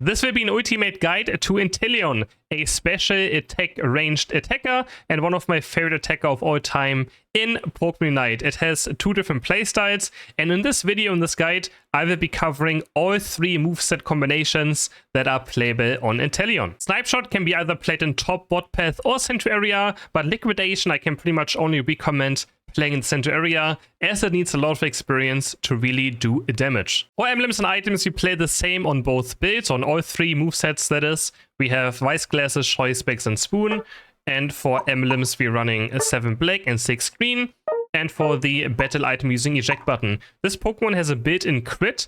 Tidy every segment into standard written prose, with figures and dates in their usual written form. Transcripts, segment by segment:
This will be an ultimate guide to INTELEON, a special attack ranged attacker and one of my favorite attacker of all time in Pokemon Unite. It has two different playstyles, and in this video, in this guide, I will be covering all three moveset combinations that are playable on INTELEON. Snipe Shot can be either played in top, bot path or center area, but Liquidation I can pretty much only recommend playing in the center area, as it needs a lot of experience to really do damage. For emblems and items, we play the same on both builds, on all three movesets that is. We have Vice Glasses, Choice Bags, and Spoon. And for emblems, we're running a 7 black and 6 green. And for the battle item, using Eject Button. This Pokemon has a built-in crit,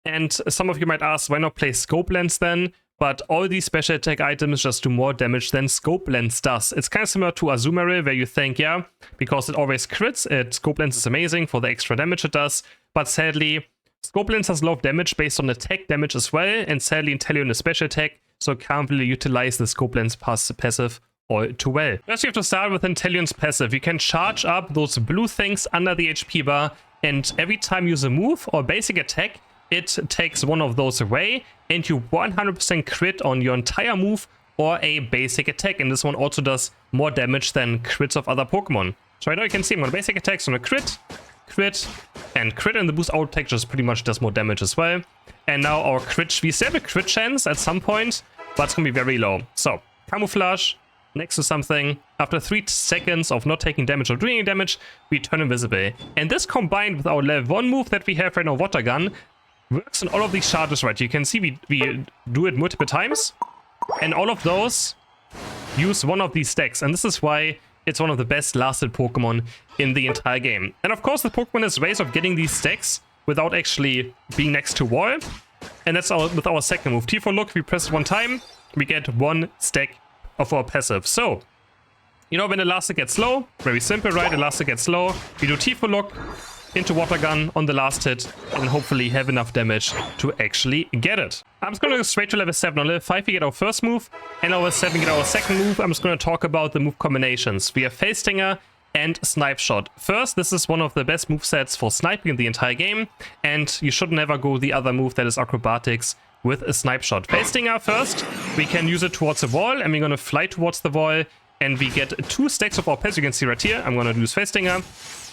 and some of you might ask, why not play Scope Lens then? But all these special attack items just do more damage than Scope Lens does. It's kind of similar to Azumarill, where you think, yeah, because it always crits, Scope Lens is amazing for the extra damage it does. But sadly, Scope Lens has a lot of damage based on attack damage as well, and sadly INTELEON is special attack, so it can't really utilize the Scope Lens passive all too well. First you have to start with INTELEON's passive. You can charge up those blue things under the HP bar, and every time you use a move or basic attack, it takes one of those away, and you 100% crit on your entire move or a basic attack. And this one also does more damage than crits of other Pokemon. So right now you can see I'm on basic attacks on a crit, and crit, and the boost auto attack just pretty much does more damage as well. And now our crit, we still have a crit chance at some point, but it's gonna be very low. So, Camouflage next to something. After 3 seconds of not taking damage or doing any damage, we turn invisible. And this combined with our level 1 move that we have right now, Water Gun, works on all of these charges, right? You can see we do it multiple times, and all of those use one of these stacks, and this is why it's one of the best lasted Pokemon in the entire game. And of course the Pokemon has ways of getting these stacks without actually being next to wall, and that's with our second move. T for Look, we press it one time, we get 1 stack of our passive. So, you know, when Elastic gets low, very simple, right? Elastic gets low, we do T for Look into Water Gun on the last hit, and hopefully have enough damage to actually get it. I'm just gonna go straight to level 7. On level 5 we get our first move, and on level 7 we get our second move. I'm just gonna talk about the move combinations. We have Face Stinger and Snipe Shot. First, this is one of the best movesets for sniping in the entire game, and you should never go the other move that is Acrobatics with a Snipe Shot. Face Stinger first, we can use it towards the wall, and we're gonna fly towards the wall, and we get 2 stacks of our passive. You can see right here, I'm gonna use Face Stinger.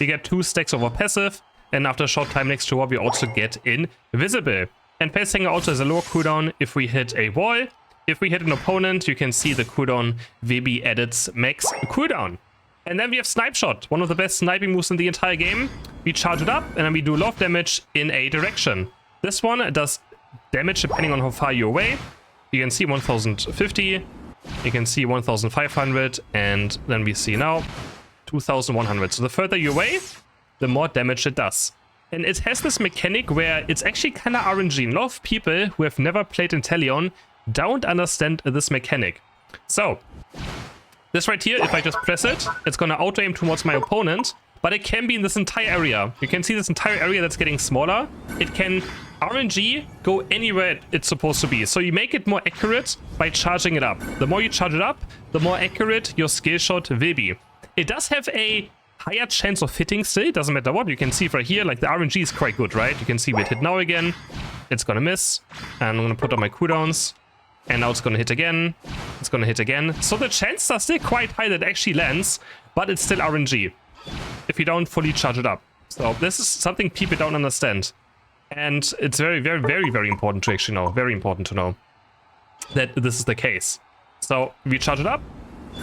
We get 2 stacks of our passive, and after a short time next to wall, we also get invisible. And Face Stinger also has a lower cooldown if we hit a wall. If we hit an opponent, you can see the cooldown will be at its max cooldown. And then we have Snipe Shot, one of the best sniping moves in the entire game. We charge it up, and then we do a lot of damage in a direction. This one does damage depending on how far you're away. You can see 1050. You can see 1500, and then we see now 2100. So the further you're away, the more damage it does. And it has this mechanic where it's actually kind of RNG. A lot of people who have never played INTELEON don't understand this mechanic. So, this right here, if I just press it, it's gonna auto-aim towards my opponent, but it can be in this entire area. You can see this entire area that's getting smaller. It can RNG go anywhere it's supposed to be. So you make it more accurate by charging it up. The more you charge it up, the more accurate your skill shot will be. It does have a higher chance of hitting still, it doesn't matter what. You can see right here, like the RNG is quite good, right? You can see we hit now again. It's gonna miss. And I'm gonna put on my cooldowns. And now it's gonna hit again. It's gonna hit again. So the chances are still quite high that it actually lands, but it's still RNG if you don't fully charge it up. So this is something people don't understand. And it's very, very, very, very important to actually know. Very important to know that this is the case. So we charge it up,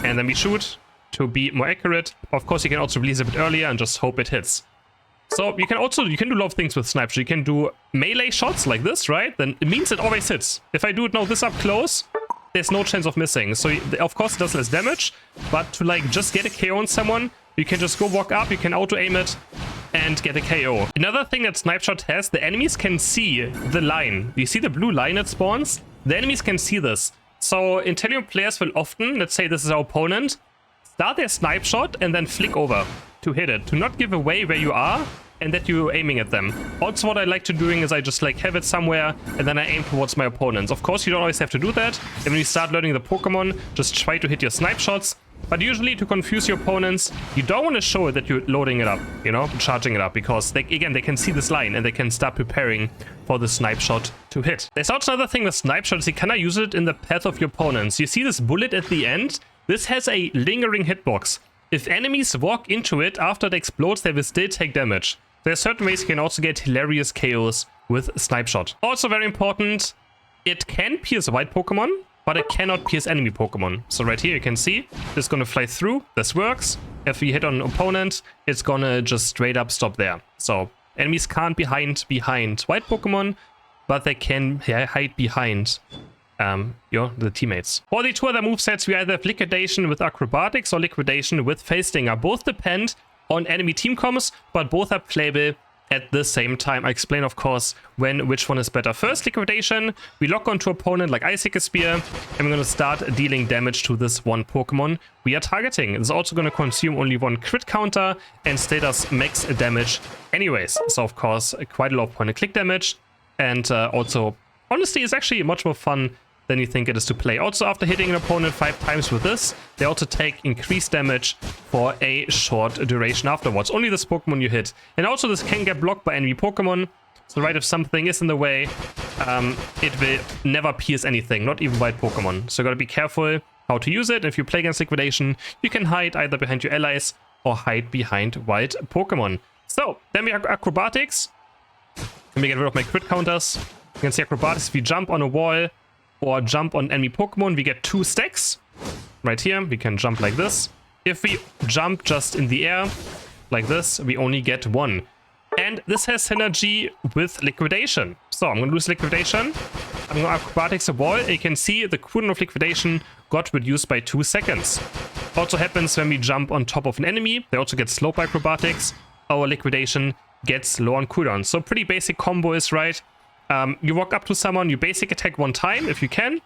and then we shoot to be more accurate. Of course, you can also release it a bit earlier and just hope it hits. So you can do a lot of things with Snipe. You can do melee shots like this, right? Then it means it always hits. If I do it now this up close, there's no chance of missing. So of course it does less damage, but to like just get a KO on someone, you can just go walk up, you can auto-aim it, and get a KO. Another thing that Snipe Shot has, the enemies can see the line. You see the blue line it spawns? The enemies can see this. So INTELEON players will often, let's say this is our opponent, start their Snipe Shot and then flick over to hit it, to not give away where you are and that you're aiming at them. Also what I like to doing is I just like have it somewhere and then I aim towards my opponents. Of course you don't always have to do that. And when you start learning the Pokemon, just try to hit your Snipe Shots But usually to confuse your opponents, you don't want to show it that you're loading it up, you know, charging it up, because they, again, they can see this line and they can start preparing for the snipe shot to hit. There's also another thing with snipe shots, you cannot use it in the path of your opponents. You see this bullet at the end? This has a lingering hitbox. If enemies walk into it after it explodes, they will still take damage. There are certain ways you can also get hilarious KOs with snipe shot. Also very important, it can pierce white Pokemon, but it cannot pierce enemy Pokemon. So right here you can see it's gonna fly through. This works. If you hit on an opponent, it's gonna just straight up stop there. So enemies can't be behind white Pokemon, but they can hide behind the teammates. For the two other movesets, we either have Liquidation with Acrobatics or Liquidation with Face Stinger. Both depend on enemy team comms, but both are playable at the same time. I explain, of course, which one is better. First, Liquidation. We lock onto opponent like Icicle Spear, and we're going to start dealing damage to this one Pokemon we are targeting. It's also going to consume only one crit counter and still does max damage anyways. So, of course, quite a lot of point-and-click damage. And also, honestly, it's actually much more fun than you think it is to play. Also, after hitting an opponent 5 times with this, they also take increased damage for a short duration afterwards. Only this Pokemon you hit. And also this can get blocked by enemy Pokemon. So right, if something is in the way, it will never pierce anything, not even white Pokemon. So you gotta be careful how to use it. If you play against Liquidation, you can hide either behind your allies or hide behind white Pokemon. So, then we have Acrobatics. Let me get rid of my crit counters. You can see Acrobatics, if you jump on a wall or jump on enemy Pokemon, we get 2 stacks. Right here, we can jump like this. If we jump just in the air, like this, we only get 1. And this has synergy with Liquidation. So I'm gonna use Liquidation. I'm gonna Acrobatics a wall. You can see the cooldown of Liquidation got reduced by 2 seconds. Also happens when we jump on top of an enemy. They also get slowed by Acrobatics. Our Liquidation gets low on cooldown. So pretty basic combo is right. You walk up to someone, you basic attack 1 time if you can,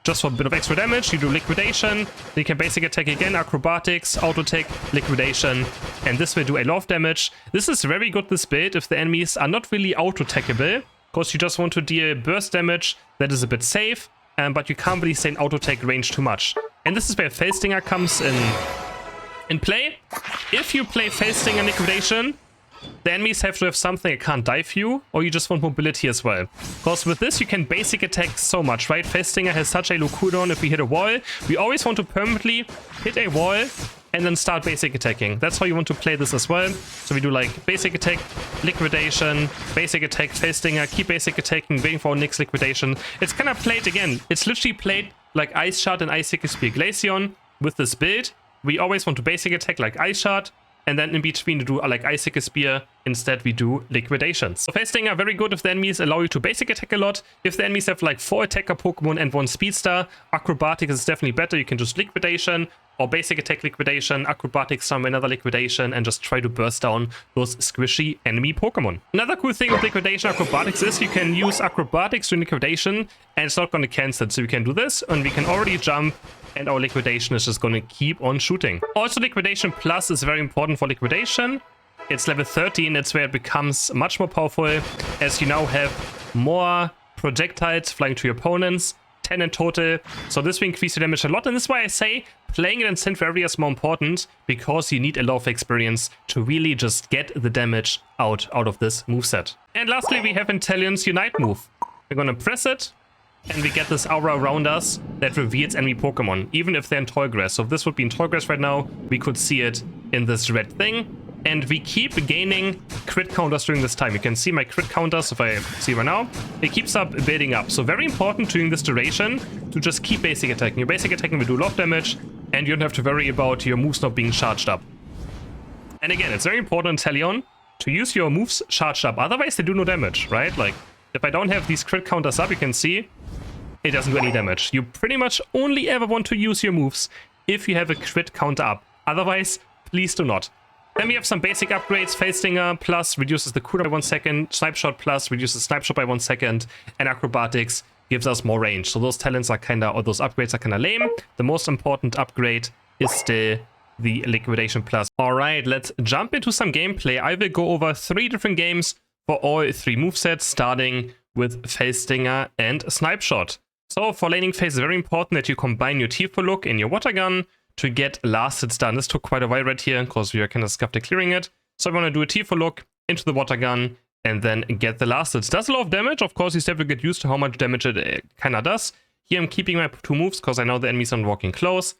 just for a bit of extra damage. You do Liquidation, then you can basic attack again, Acrobatics, auto attack, Liquidation, and this will do a lot of damage. This is very good, this build, if the enemies are not really auto attackable, because you just want to deal burst damage that is a bit safe, but you can't really stay in auto attack range too much. And this is where Face Stinger comes in play. If you play Face Stinger and Liquidation, the enemies have to have something that can't dive you, or you just want mobility as well. Because with this, you can basic attack so much, right? Face Stinger has such a low cooldown if we hit a wall. We always want to permanently hit a wall and then start basic attacking. That's how you want to play this as well. So we do like basic attack, Liquidation, basic attack, Face Stinger, keep basic attacking, waiting for our next Liquidation. It's kind of played again. It's literally played like Ice Shard and Icicle Spear Glaceon with this build. We always want to basic attack like Ice Shard, and then in between to do like Icicle Spear, instead we do Liquidations. So Face Stinger, very good if the enemies allow you to basic attack a lot. If the enemies have like 4 attacker Pokemon and 1 speedster, Acrobatics is definitely better. You can just Liquidation or basic attack Liquidation, Acrobatics summon another Liquidation, and just try to burst down those squishy enemy Pokemon. Another cool thing with Liquidation Acrobatics is you can use Acrobatics to Liquidation and it's not going to cancel it. So we can do this and we can already jump, and our Liquidation is just going to keep on shooting. Also, Liquidation Plus is very important for Liquidation. It's level 13, that's where it becomes much more powerful, as you now have more projectiles flying to your opponents, 10 in total. So this will increase your damage a lot, and this is why I say playing it in Central Area is more important, because you need a lot of experience to really just get the damage out of this moveset. And lastly, we have INTELEON's Unite move. We're going to press it, and we get this aura around us that reveals enemy Pokemon, even if they're in tall grass. So if this would be in tall grass right now, we could see it in this red thing. And we keep gaining crit counters during this time. You can see my crit counters, if I see right now, it keeps up building up. So very important during this duration to just keep basic attacking. Your basic attacking will do a lot of damage, and you don't have to worry about your moves not being charged up. And again, it's very important in INTELEON to use your moves charged up. Otherwise, they do no damage, right? Like, if I don't have these crit counters up, you can see it doesn't do any damage. You pretty much only ever want to use your moves if you have a crit counter up. Otherwise, please do not. Then we have some basic upgrades. Face Stinger Plus reduces the cooldown by 1 second. Snipe Shot Plus reduces Snipe Shot by 1 second. And Acrobatics gives us more range. So those talents are kind of, or those upgrades are kind of lame. The most important upgrade is still the Liquidation Plus. Alright, let's jump into some gameplay. I will go over 3 different games for all 3 movesets, starting with Face Stinger and Snipe Shot. So for laning phase, it's very important that you combine your Tifo look and your water gun to get last hits done. This took quite a while right here because we are kind of scuffed at clearing it. So I want to do a Tifo look into the water gun and then get the last hits. Does a lot of damage. Of course, you still have to get used to how much damage it kind of does. Here I'm keeping my 2 moves because I know the enemies are walking close.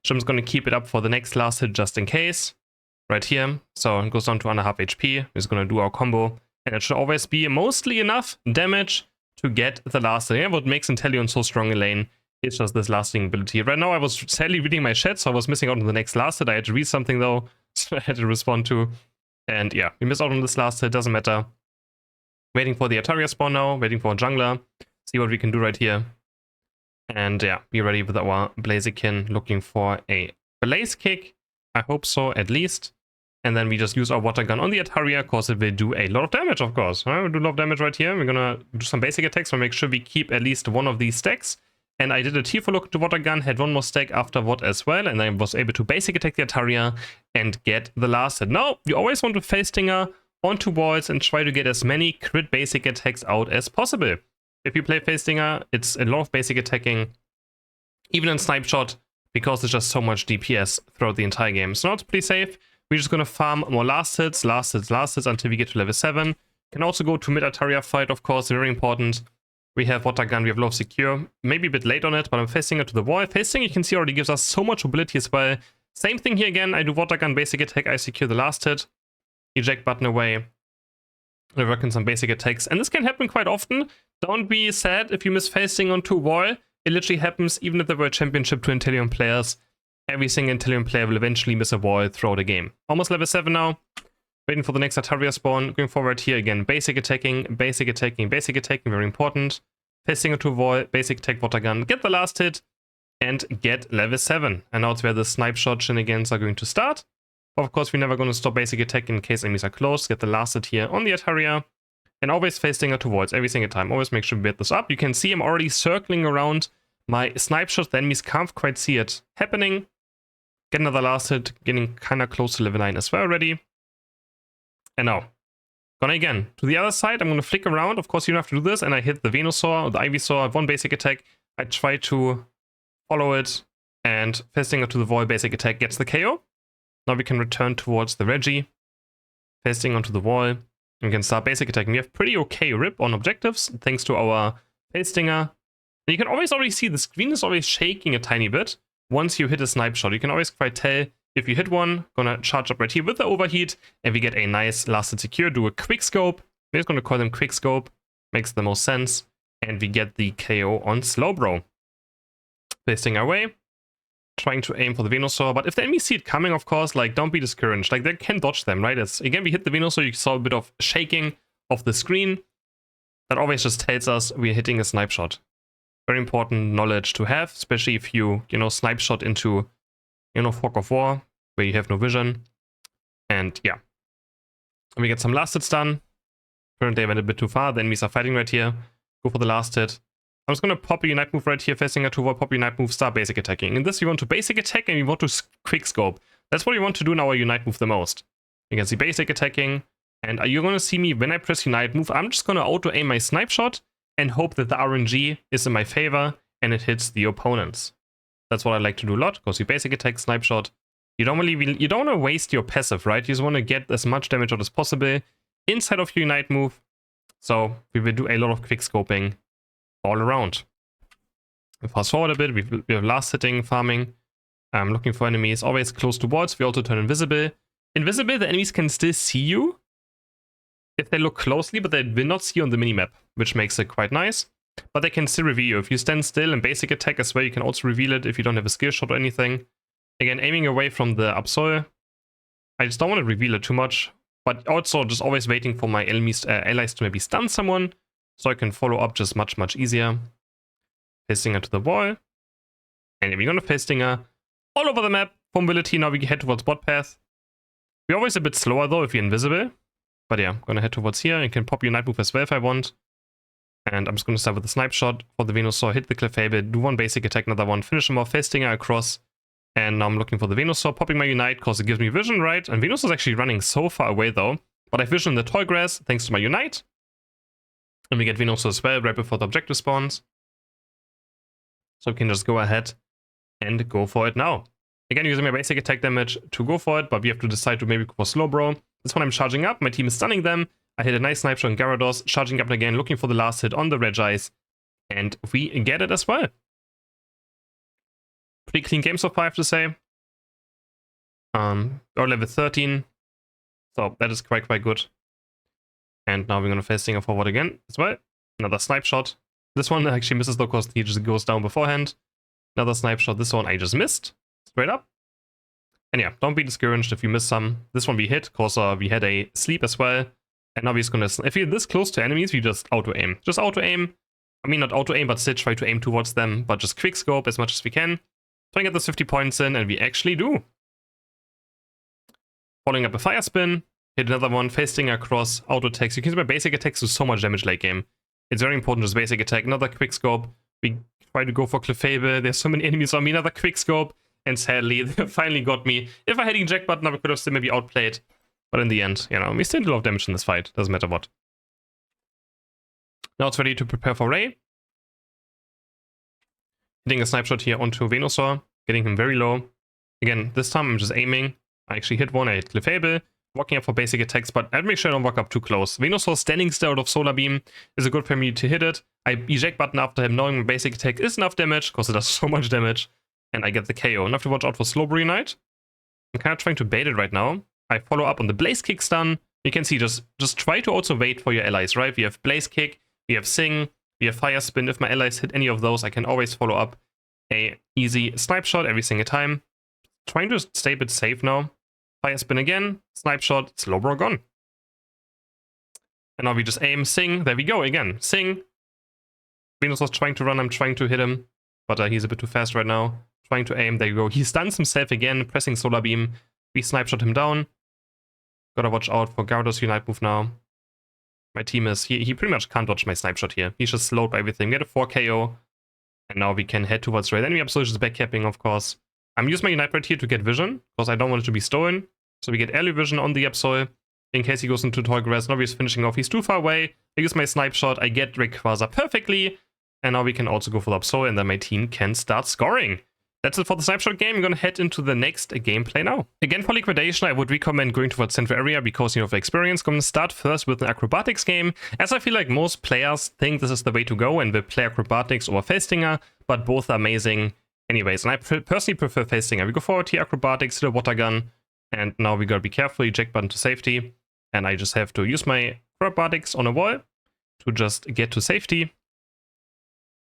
So I'm just going to keep it up for the next last hit just in case. Right here. So it goes down to under half HP. We're just going to do our combo. And it should always be mostly enough damage to get the last hit. Yeah, what makes INTELEON so strong in lane is just this lasting ability. Right now I was sadly reading my chat, so I was missing out on the next last hit. I had to read something though, so I had to respond to. And yeah, we missed out on this last hit, doesn't matter. Waiting for the Ataria spawn now, waiting for a jungler. See what we can do right here. And yeah, be ready with our Blaziken, looking for a Blaze Kick. I hope so, at least. And then we just use our water gun on the Ataria, because it will do a lot of damage, of course. We'll do a lot of damage right here. We're gonna do some basic attacks, so make sure we keep at least one of these stacks. And I did a Tifo look to water gun, had one more stack afterward as well, and I was able to basic attack the Ataria and get the last hit. Now, you always want to face Stinger onto walls and try to get as many crit basic attacks out as possible. If you play face Stinger, it's a lot of basic attacking, even in Snipe Shot, because it's just so much DPS throughout the entire game. So now it's pretty safe. We're just going to farm more last hits until we get to level 7. Can also go to mid Ataria fight, of course, very important. We have water gun, we have low secure. Maybe a bit late on it, but I'm facing it to the wall. Facing, you can see, already gives us so much mobility as well. Same thing here again. I do water gun, basic attack, I secure the last hit. Eject button away. We work in some basic attacks. And this can happen quite often. Don't be sad if you miss facing onto a wall. It literally happens even if there were a championship to INTELEON players. Every single INTELEON player will eventually miss a wall throughout the game. Almost level 7 now. Waiting for the next Ataria spawn. Going forward here again. Basic attacking, basic attacking, basic attacking. Very important. Facing into a wall. Basic attack, water gun. Get the last hit. And get level 7. And now it's where the snipe shot shenanigans are going to start. Of course, we're never going to stop basic attack in case enemies are close. Get the last hit here on the Ataria. And always facing it towards every single time. Always make sure we get this up. You can see I'm already circling around my snipe shot. The enemies can't quite see it happening. Get another last hit. Getting kind of close to level 9 as well already. And now, gonna again to the other side. I'm going to flick around. Of course, you don't have to do this. And I hit the Venusaur or the Ivysaur. I have one basic attack. I try to follow it. And facing it to the wall, basic attack gets the KO. Now we can return towards the Reggie. Facing onto the wall. We can start basic attacking. We have pretty okay rip on objectives, thanks to our face stinger. And you can always already see the screen is always shaking a tiny bit once you hit a snipe shot. You can always quite tell if you hit one. Gonna charge up right here with the overheat, and we get a nice last hit secure. Do a quick scope. We're just gonna call them quick scope. Makes the most sense. And we get the KO on Slowbro. Facing our way. Trying to aim for the Venusaur, but if the enemies see it coming, of course, like, don't be discouraged. Like, they can dodge them, right? It's, again, we hit the Venusaur, you saw a bit of shaking of the screen. That always just tells us we're hitting a snipe shot. Very important knowledge to have, especially if you know, snipe shot into, Fog of War, where you have no vision. And yeah. And we get some last hits done. Apparently I went a bit too far, the enemies are fighting right here. Go for the last hit. I'm just going to pop a Unite move right here, facing a 2-wall, pop Unite move, start basic attacking. In this, you want to basic attack and you want to quick scope. That's what you want to do in our Unite move the most. You can see basic attacking, and you're going to see me, when I press Unite move, I'm just going to auto-aim my snipe shot and hope that the RNG is in my favor and it hits the opponents. That's what I like to do a lot, because you basic attack, snipe shot. You don't want to waste your passive, right? You just want to get as much damage out as possible inside of your Unite move. So we will do a lot of quick scoping all around. Fast forward a bit, we have last hitting, farming. Looking for enemies, always close to walls. We also turn invisible. Invisible, the enemies can still see you if they look closely, but they will not see you on the minimap, which makes it quite nice. But they can still reveal you. If you stand still and basic attack as well, you can also reveal it if you don't have a skill shot or anything. Again, aiming away from the Absol. I just don't want to reveal it too much, but also just always waiting for my allies to maybe stun someone, so I can follow up just much easier. Face Stinger to the wall. And we're going to face Stinger all over the map. For mobility, now we head towards bot path. We're always a bit slower though if you're invisible. But yeah, I'm going to head towards here. I can pop your Unite move as well if I want. And I'm just going to start with the snipe shot for the Venusaur, hit the Clefable, do one basic attack, another one, finish him off, face Stinger across. And now I'm looking for the Venusaur, popping my Unite because it gives me vision, right? And Venusaur is actually running so far away though. But I have vision in the tall grass thanks to my Unite. And we get Venusaur as well right before the objective spawns. So we can just go ahead and go for it now. Again, using my basic attack damage to go for it, but we have to decide to maybe go for slow bro. This one I'm charging up, my team is stunning them. I hit a nice snipe shot on Gyarados, charging up again, looking for the last hit on the Regis, and we get it as well. Pretty clean game so far, I have to say. Or level 13, so that is quite good. And now we're gonna face Stinger forward again as well. Another snipe shot. This one actually misses though, because he just goes down beforehand. Another snipe shot. This one I just missed straight up. And yeah, don't be discouraged if you miss some. This one we hit, because we had a sleep as well. And now we're just gonna, if you're this close to enemies, we just auto-aim. Just auto-aim. I mean, not auto-aim, but still try to aim towards them, but just quick scope as much as we can. Try and get those 50 points in, and we actually do. Following up a fire spin, hit another one, face Stinger across, auto attacks. You can see my basic attacks do so much damage late game. It's very important, just basic attack. Another quick scope. We try to go for Clefable. There's so many enemies on me. Another quick scope. And sadly, they finally got me. If I had eject button, I could have still maybe outplayed. But in the end, you know, we still did a lot of damage in this fight. Doesn't matter what. Now it's ready to prepare for Ray. Hitting a snipe shot here onto Venusaur. Getting him very low. Again, this time I'm just aiming. I actually hit one. I hit Clefable. Walking up for basic attacks, but I'd make sure I don't walk up too close. Venusaur standing still out of Solar Beam is a good for me to hit it. I eject button after him, knowing my basic attack is enough damage, because it does so much damage. And I get the KO. And I have to watch out for Slowbro Unite. I'm kind of trying to bait it right now. I follow up on the Blaze Kick stun. You can see, just try to also wait for your allies, right? We have Blaze Kick, we have Sing, we have Fire Spin. If my allies hit any of those, I can always follow up a easy snipe shot every single time. Trying to stay a bit safe now. Fire Spin again, snipe shot, Slowbro gone. And now we just aim, Sing, there we go again. Sing. Venus was trying to run, I'm trying to hit him, but he's a bit too fast right now. Trying to aim, there you go. He stuns himself again, pressing Solar Beam. We snipe shot him down. Gotta watch out for Gyarados Unite move now. My team is, he pretty much can't dodge my snipe shot here. He's just slowed by everything. We get a 4 KO. And now we can head towards Ray. Enemy Absol is backcapping, of course. I'm using my Unite right here to get vision, because I don't want it to be stolen. So we get early vision on the Absol, in case he goes into tall grass. Now he's finishing off. He's too far away. I use my snipe shot. I get Rayquaza perfectly. And now we can also go for the Absol, and then my team can start scoring. That's it for the snipe shot game. I'm going to head into the next gameplay now. Again, for Liquidation, I would recommend going towards Central Area, because, you know, of experience. I'm going to start first with an Acrobatics game, as I feel like most players think this is the way to go and will play Acrobatics over Face Stinger, but both are amazing anyways. And I personally prefer Face Stinger. We go forward here, Acrobatics, hit a Water Gun, and now we gotta be careful, eject button to safety. And I just have to use my Acrobatics on a wall to just get to safety.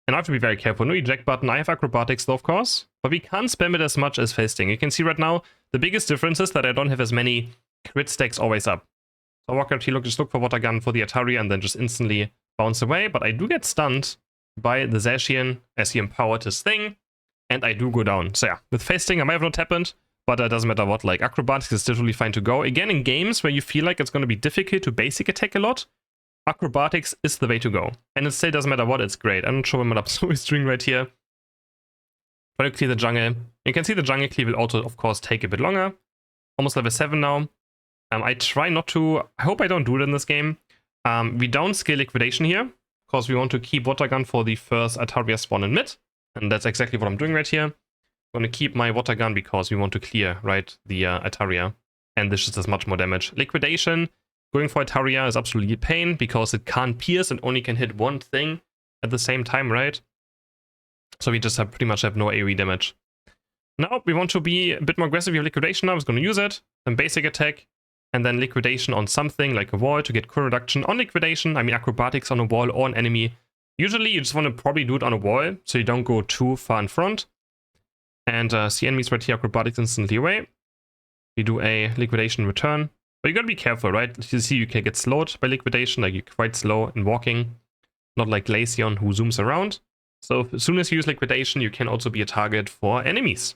And I have to be very careful. No eject button. I have Acrobatics though, of course, but we can't spam it as much as Face Stinger. You can see right now, the biggest difference is that I don't have as many crit stacks always up. So I walk out here, just look for Water Gun for the Ataria, and then just instantly bounce away. But I do get stunned by the Zacian as he empowered his thing, and I do go down. So yeah, with Face Stinger, I might have not happened, but it doesn't matter what. Like, Acrobatics is totally fine to go. Again, in games where you feel like it's going to be difficult to basic attack a lot, Acrobatics is the way to go. And it still doesn't matter what, it's great. I'm not sure what my Absol is doing right here. Try to clear the jungle. You can see the jungle clear will also, of course, take a bit longer. Almost level 7 now. I try not to... I hope I don't do it in this game. We don't scale Liquidation here, because we want to keep Water Gun for the first Ataria spawn in mid. And that's exactly what I'm doing right here. I'm going to keep my Water Gun because we want to clear, right, the Ataria. And this just does much more damage. Liquidation, going for Ataria is absolutely a pain, because it can't pierce and only can hit one thing at the same time, right? So we just pretty much have no AoE damage. Now we want to be a bit more aggressive with Liquidation now. I was going to use it. Then basic attack. And then Liquidation on something like a wall to get core reduction. On Liquidation, I mean Acrobatics on a wall or an enemy. Usually you just want to probably do it on a wall, so you don't go too far in front. And see enemies right here, Acrobatics instantly away. You do a Liquidation return. But you gotta be careful, right? You see you can get slowed by Liquidation, like you're quite slow in walking. Not like Glaceon, who zooms around. So as soon as you use Liquidation, you can also be a target for enemies.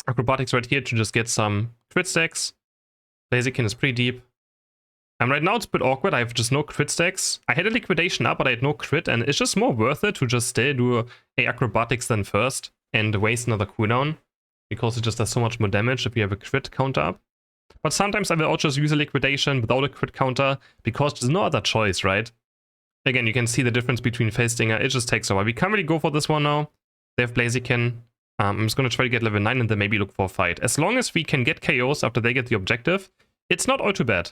Acrobatics right here to just get some crit stacks. Blaziken is pretty deep. And right now it's a bit awkward, I have just no crit stacks. I had a Liquidation up, but I had no crit, and it's just more worth it to just still do a Acrobatics then first and waste another cooldown, because it just does so much more damage if you have a crit counter up. But sometimes I will also just use a Liquidation without a crit counter, because there's no other choice, right? Again, you can see the difference between Face Stinger, it just takes a while. We can't really go for this one now. They have Blaziken. I'm just going to try to get level 9 and then maybe look for a fight. As long as we can get KOs after they get the objective, it's not all too bad.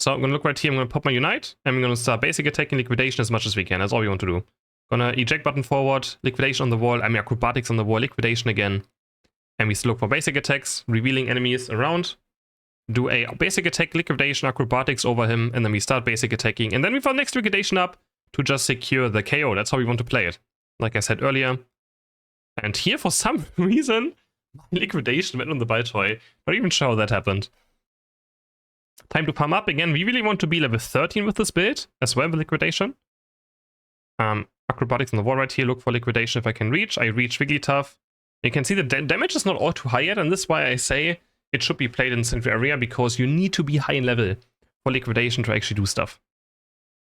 So I'm going to look right here, I'm going to pop my Unite, and we're going to start basic attack and liquidation as much as we can. That's all we want to do. Gonna eject button forward, liquidation on the wall, I mean acrobatics on the wall, liquidation again. And we still look for basic attacks, revealing enemies around. Do a basic attack, liquidation, acrobatics over him, and then we start basic attacking. And then we found next liquidation up to just secure the KO. That's how we want to play it. Like I said earlier. And here, for some reason, my liquidation went on the buy toy. Not even sure how that happened. Time to pump up again. We really want to be level 13 with this build as well with liquidation. Acrobatics on the wall right here. Look for liquidation if I can reach. I reach Wigglytuff. You can see the damage is not all too high yet, and this is why I say it should be played in central area, because you need to be high in level for liquidation to actually do stuff.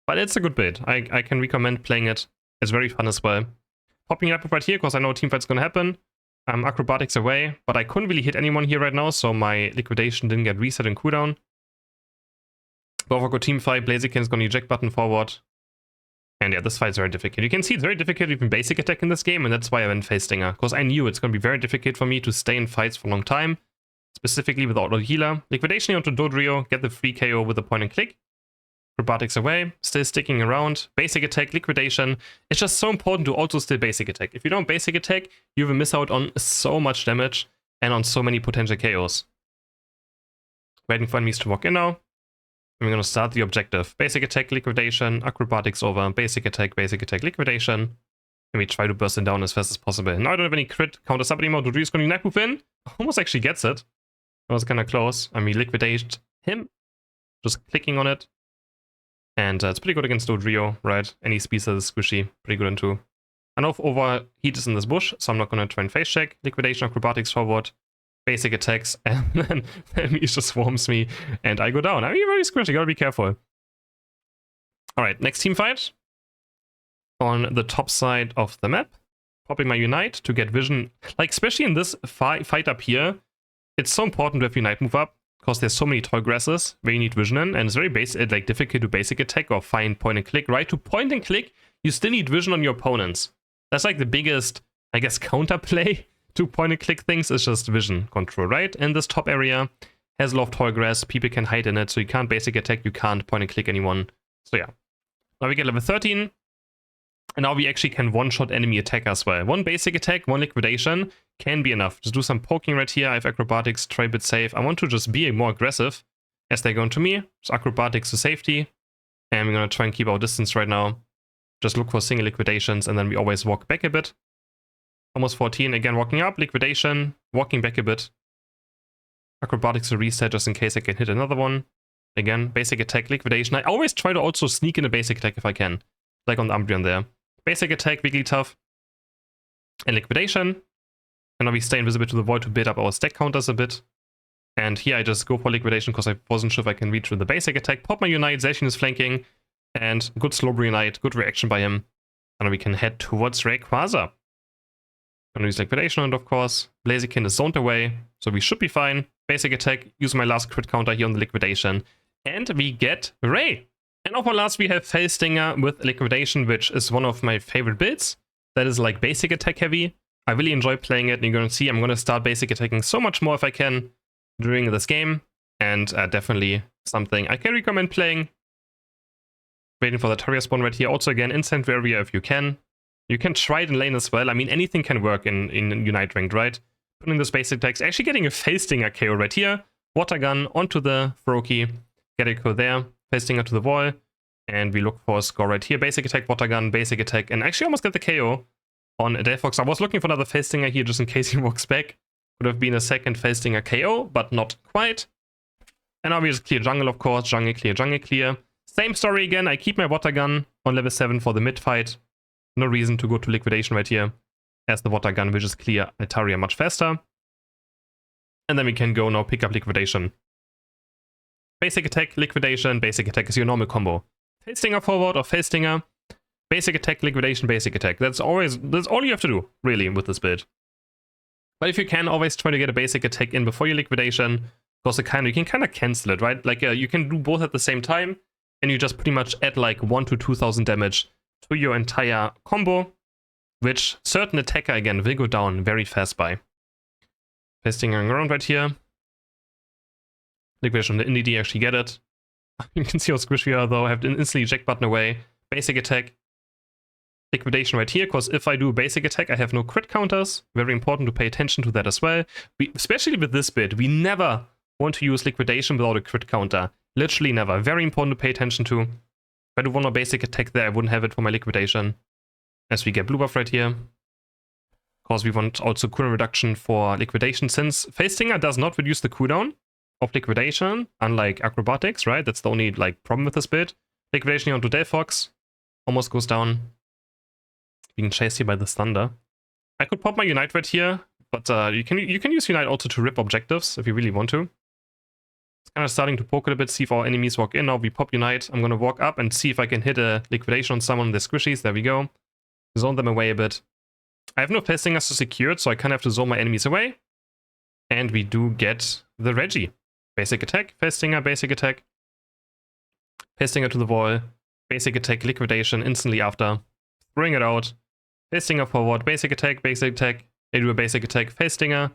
But it's a good build. I can recommend playing it. It's very fun as well. Popping it up right here because I know teamfight's gonna happen. Acrobatics away, but I couldn't really hit anyone here right now, so my liquidation didn't get reset in cooldown. Go for good teamfight. Blaziken's gonna eject button forward. And yeah, this fight's very difficult. You can see it's very difficult even basic attack in this game, and that's why I went Face Stinger, because I knew it's gonna be very difficult for me to stay in fights for a long time, specifically with auto healer. Liquidation onto Dodrio, get the free KO with a point and click. Acrobatics away, still sticking around. Basic attack, liquidation. It's just so important to also still basic attack. If you don't basic attack, you will miss out on so much damage and on so many potential KOs. Waiting for enemies to walk in now. And we're gonna start the objective. Basic attack, liquidation, acrobatics over, basic attack, liquidation. And we try to burst it down as fast as possible. Now I don't have any crit counters up anymore. Dodrio's gonna Unite move in. Almost actually gets it. That was kinda close. And we liquidate him. Just clicking on it. And it's pretty good against Dodrio, right? Any speed that is squishy, pretty good into. I know if overheat is in this bush, so I'm not gonna try and face check. Liquidation, acrobatics forward, basic attacks, and then he just swarms me, and I go down. I mean, very squishy, gotta be careful. Alright, next team fight. On the top side of the map. Popping my Unite to get vision. Like, especially in this fight up here, it's so important to have Unite move up, because there's so many tall grasses where you need vision in, and it's very basic, like difficult to basic attack or find point and click, right? To point and click, you still need vision on your opponents. That's like the biggest, I guess, counterplay to point and click things is just vision control, right? And this top area has a lot of tall grass, people can hide in it, so you can't basic attack, you can't point and click anyone. So yeah. Now we get level 13, and now we actually can one-shot enemy attack as well. One basic attack, one liquidation can be enough. Just do some poking right here. I have acrobatics, try a bit safe. I want to just be more aggressive as they go into me. So acrobatics to safety. And we're going to try and keep our distance right now. Just look for single liquidations, and then we always walk back a bit. Almost 14. Again, walking up, liquidation, walking back a bit. Acrobatics to reset just in case I can hit another one. Again, basic attack, liquidation. I always try to also sneak in a basic attack if I can. Like on the Umbreon there. Basic attack, Wigglytuff. And liquidation. And now we stay invisible to the void to build up our stack counters a bit. And here I just go for liquidation because I wasn't sure if I can reach with the basic attack. Pop my Unite, Zacian is flanking. And good slow Unite, good reaction by him. And now we can head towards Rayquaza. Gonna use liquidation on it, of course. Blaziken is zoned away, so we should be fine. Basic attack, use my last crit counter here on the liquidation. And we get Ray. And now for last we have Fell Stinger with liquidation, which is one of my favorite builds. That is like basic attack heavy. I really enjoy playing it, and you're gonna see I'm gonna start basic attacking so much more if I can during this game. And definitely something I can recommend playing. Waiting for the Tarrier spawn right here. Also again, in center area if you can. You can try it in lane as well. I mean, anything can work in Unite ranked, right? Putting this basic attacks, actually getting a Fell Stinger KO right here. Water gun onto the Froakie. Get a KO there. Fell Stinger to the wall. And we look for a score right here. Basic attack, water gun, basic attack. And actually almost get the KO on Delphox. I was looking for another Fell Stinger here just in case he walks back. Would have been a second Fell Stinger KO, but not quite. And now we just clear jungle, of course. Jungle clear, jungle clear. Same story again. I keep my water gun on level 7 for the mid fight. No reason to go to liquidation right here, as the water gun will just clear Altaria much faster. And then we can go now pick up liquidation. Basic attack, liquidation, basic attack is your normal combo. Fell Stinger forward or Fell Stinger. Basic attack, liquidation, basic attack. That's all you have to do, really, with this build. But if you can, always try to get a basic attack in before your liquidation, because you can kind of cancel it, right? Like you can do both at the same time, and you just pretty much add like 1,000 to 2,000 damage to your entire combo. which certain attacker again will go down very fast by. Pasting around right here. Liquidation on the NDD, actually get it. You can see how squishy we are though. I have to instantly eject button away. Basic attack. Liquidation right here, because if I do basic attack, I have no crit counters. Very important to pay attention to that as well. Especially with this build, we never want to use liquidation without a crit counter. Literally never. Very important to pay attention to. If I do one more basic attack there, I wouldn't have it for my liquidation. As we get blue buff right here. Because we want also cooldown reduction for liquidation, since Face Stinger does not reduce the cooldown of liquidation, unlike Acrobatics, right? That's the only like problem with this build. Liquidation here onto Delphox almost goes down. Being chased here by the Thunder. I could pop my Unite right here, but you can use Unite also to rip objectives if you really want to. It's kind of starting to poke it a bit, see if our enemies walk in. Now we pop Unite. I'm going to walk up and see if I can hit a liquidation on someone of the squishies. There we go. Zone them away a bit. I have no Face Stingers to secure it, so I kind of have to zone my enemies away. And we do get the Reggie. Basic attack, Face Stinger, basic attack. Face Stinger to the wall. Basic attack, liquidation instantly after. Bring it out. Face Stinger forward, basic attack, they do a basic attack, Face Stinger,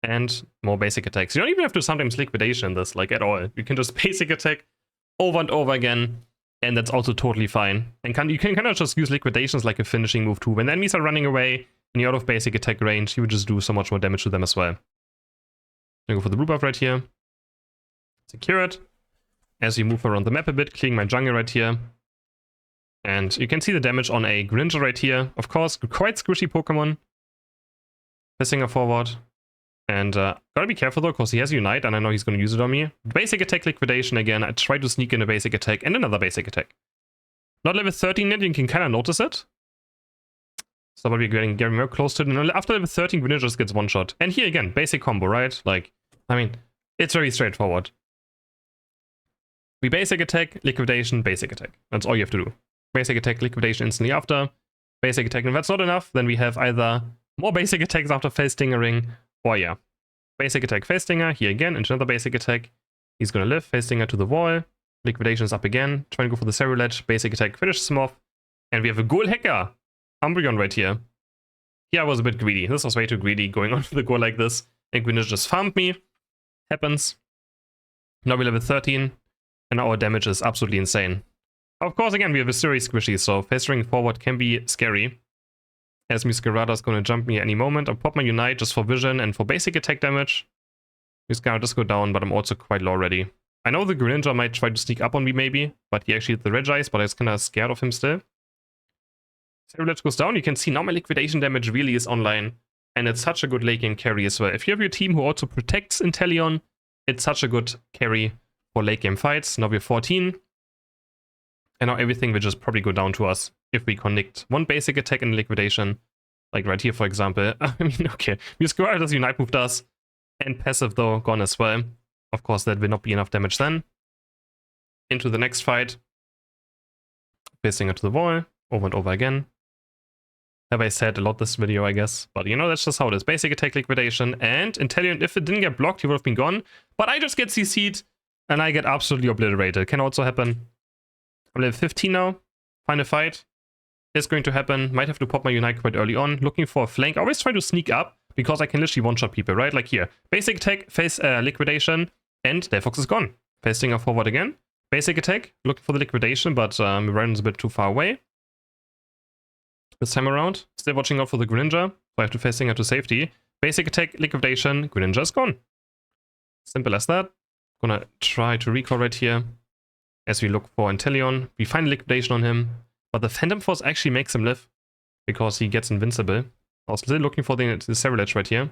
and more basic attacks. You don't even have to sometimes liquidation in this, like at all. You can just basic attack over and over again, and that's also totally fine. And you can kind of just use liquidations like a finishing move too. When the enemies are running away and you're out of basic attack range, you would just do so much more damage to them as well. I go for the blue buff right here. Secure it. As we move around the map a bit, clearing my jungle right here. And you can see the damage on a Greninja right here. Of course, quite squishy Pokemon. Passing her forward. And gotta be careful though, because he has Unite, and I know he's gonna use it on me. Basic attack, liquidation again. I try to sneak in a basic attack and another basic attack. Not level 13 yet, you can kind of notice it. So but we're getting very close to it. After level 13, Greninja just gets one shot. And here again, basic combo, right? Like, I mean, it's very straightforward. We basic attack, liquidation, basic attack. That's all you have to do. Basic attack, liquidation instantly after. Basic attack, and if that's not enough, then we have either more basic attacks after Face Stingering, or yeah. Basic attack, Face Stinger, here again, into another basic attack. He's gonna live, Face Stinger to the wall. Liquidation is up again. Trying to go for the Zero Ledge, basic attack, finishes him off. And we have a Ghoul Hacker, Umbreon right here. Here I was a bit greedy. This was way too greedy, going on to the Ghoul like this. And Greninja just farmed me. Happens. Now we're level 13, and our damage is absolutely insane. Of course, again, we have a series squishy, so Face Ring forward can be scary. As Muscarada is going to jump me any moment. I'll pop my Unite just for vision and for basic attack damage. Muscarada does go down, but I'm also quite low already. I know the Greninja might try to sneak up on me maybe, but he actually hit the Regice, but I was kind of scared of him still. Zero Ledge goes down. You can see now my liquidation damage really is online, and it's such a good late game carry as well. If you have your team who also protects INTELEON, it's such a good carry for late game fights. Now we're 14. And now everything will just probably go down to us if we connect one basic attack in liquidation. Like right here, for example. I mean, okay. Muscarada does, Unite move does. And passive, though, gone as well. Of course, that will not be enough damage then. Into the next fight. Facing it to the wall. Over and over again. Have I said a lot this video, I guess. But you know, that's just how it is. Basic attack, liquidation. And INTELEON, if it didn't get blocked, he would have been gone. But I just get CC'd. And I get absolutely obliterated. Can also happen. I'm level 15 now. Final fight is going to happen. Might have to pop my Unite quite early on. Looking for a flank. I always try to sneak up because I can literally one-shot people, right? Like here. Basic attack, face liquidation, and Delphox is gone. Face Stinger forward again. Basic attack, looking for the liquidation, but Miran's a bit too far away. This time around, still watching out for the Greninja, so I have to Face Stinger to safety. Basic attack, liquidation, Greninja is gone. Simple as that. Gonna try to recall right here. As we look for INTELEON, we find liquidation on him, but the Phantom Force actually makes him live because he gets invincible. I was still looking for the Zero Ledge right here,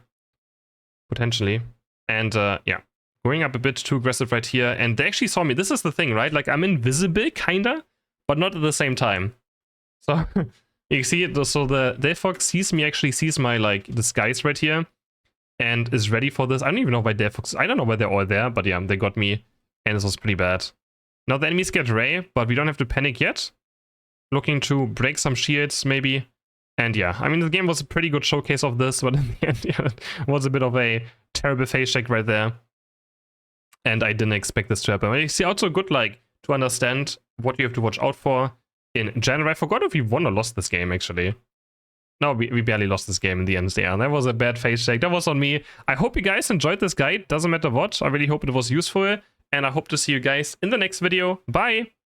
potentially. And yeah, going up a bit too aggressive right here, and they actually saw me. This is the thing, right? Like I'm invisible, kinda, but not at the same time. So you see it. So the Delphox sees me, actually sees my like disguise right here, and is ready for this. I don't even know why Delphox. I don't know why they're all there, but yeah, they got me, and this was pretty bad. Now the enemies get Ray, but we don't have to panic yet. Looking to break some shields, maybe. And yeah, I mean, the game was a pretty good showcase of this, but in the end, yeah, it was a bit of a terrible face check right there. And I didn't expect this to happen. But you see, also good, like, to understand what you have to watch out for in general. I forgot if we won or lost this game, actually. No, we barely lost this game in the end there. That was a bad face check. That was on me. I hope you guys enjoyed this guide. Doesn't matter what. I really hope it was useful. And I hope to see you guys in the next video. Bye!